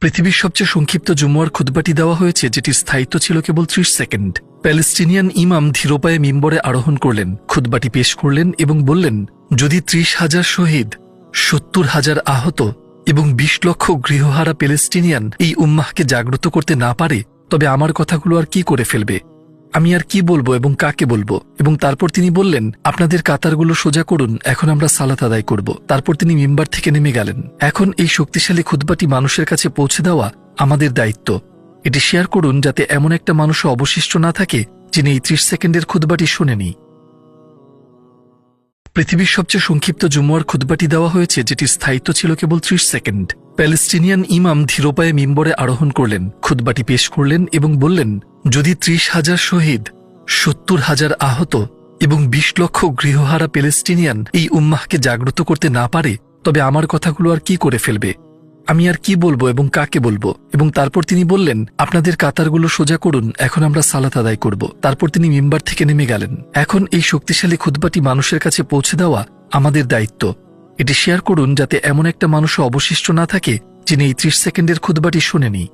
পৃথিবীর সবচেয়ে সংক্ষিপ্ত জুমুয়ার খুতবাটি দেওয়া হয়েছে, যেটির স্থায়িত্ব ছিল কেবল ৩০ সেকেন্ড। প্যালেস্টিনিয়ান ইমাম ধীরপায়ে মিম্বরে আরোহণ করলেন, খুতবাটি পেশ করলেন এবং বললেন, যদি ৩০,০০০ শহীদ, ৭০,০০০ আহত এবং ২০ লক্ষ গৃহহারা প্যালেস্টিনিয়ান এই উম্মাহকে জাগ্রত করতে না পারে, তবে আমার কথাগুলো আর কি করে ফেলবে? আমি আর কি বলবো এবং কাকে বলবো? এবং তারপর তিনি বললেন, আপনাদের কাতারগুলো সোজা করুন, এখন আমরা সালাত আদায় করব। তারপর তিনি মিম্বার থেকে নেমে গেলেন। এখন এই শক্তিশালী খুতবাটি মানুষের কাছে পৌঁছে দেওয়া আমাদের দায়িত্ব। এটি শেয়ার করুন যাতে এমন একটা মানুষও অবশিষ্ট না থাকে যিনি এই ৩০ সেকেন্ডের খুতবাটি শোনেনি। পৃথিবীর সবচেয়ে সংক্ষিপ্ত জুমুয়ার খুতবাটি দেওয়া হয়েছে, যেটির স্থায়িত্ব ছিল কেবল ৩০ সেকেন্ড। প্যালেস্টিনিয়ান ইমাম ধীরপায়ে মিম্বরে আরোহণ করলেন, খুতবাটি পেশ করলেন এবং বললেন, যদি ৩০,০০০ শহীদ, ৭০,০০০ আহত এবং ২০ লক্ষ গৃহহারা প্যালেস্টিনিয়ান এই উম্মাহকে জাগ্রত করতে না পারে, তবে আমার কথাগুলো আর কি করে ফেলবে? আমি আর কি বলবো এবং কাকে বলবো? এবং তারপর তিনি বললেন, আপনাদের কাতারগুলো সোজা করুন, এখন আমরা সালাত আদায় করব। তারপর তিনি মিম্বার থেকে নেমে গেলেন। এখন এই শক্তিশালী খুতবাটি মানুষের কাছে পৌঁছে দেওয়া আমাদের দায়িত্ব। এটি শেয়ার করুন যাতে এমন একটা মানুষও অবশিষ্ট না থাকে যিনি এই ৩০ সেকেন্ডের খুতবাটি শোনেনি।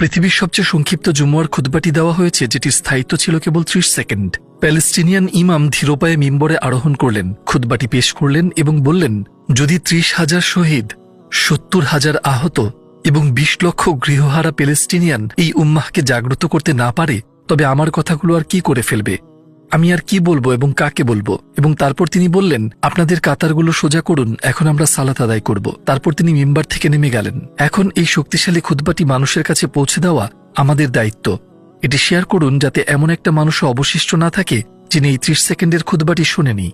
পৃথিবীর সবচেয়ে সংক্ষিপ্ত জুমুয়ার খুতবাটি দেওয়া হয়েছে, যেটির স্থায়িত্ব ছিল কেবল ৩০ সেকেন্ড। প্যালেস্টিনিয়ান ইমাম ধীরপায়ে মিম্বরে আরোহণ করলেন, খুতবাটি পেশ করলেন এবং বললেন, যদি ৩০,০০০ শহীদ, ৭০,০০০ আহত এবং ২০ লক্ষ গৃহহারা প্যালেস্টিনিয়ান এই উম্মাহকে জাগ্রত করতে না পারে, তবে আমার কথাগুলো আর কি করে ফেলবে? আমি আর কি বলবো এবং কাকে বলবো? এবং তারপর তিনি বললেন, আপনাদের কাতারগুলো সোজা করুন, এখন আমরা সালাত আদায় করব। তারপর তিনি মিম্বার থেকে নেমে গেলেন। এখন এই শক্তিশালী খুতবাটি মানুষের কাছে পৌঁছে দেওয়া আমাদের দায়িত্ব। এটি শেয়ার করুন যাতে এমন একটা মানুষও অবশিষ্ট না থাকে যিনি এই ৩০ সেকেন্ডের খুতবাটি শোনেনি।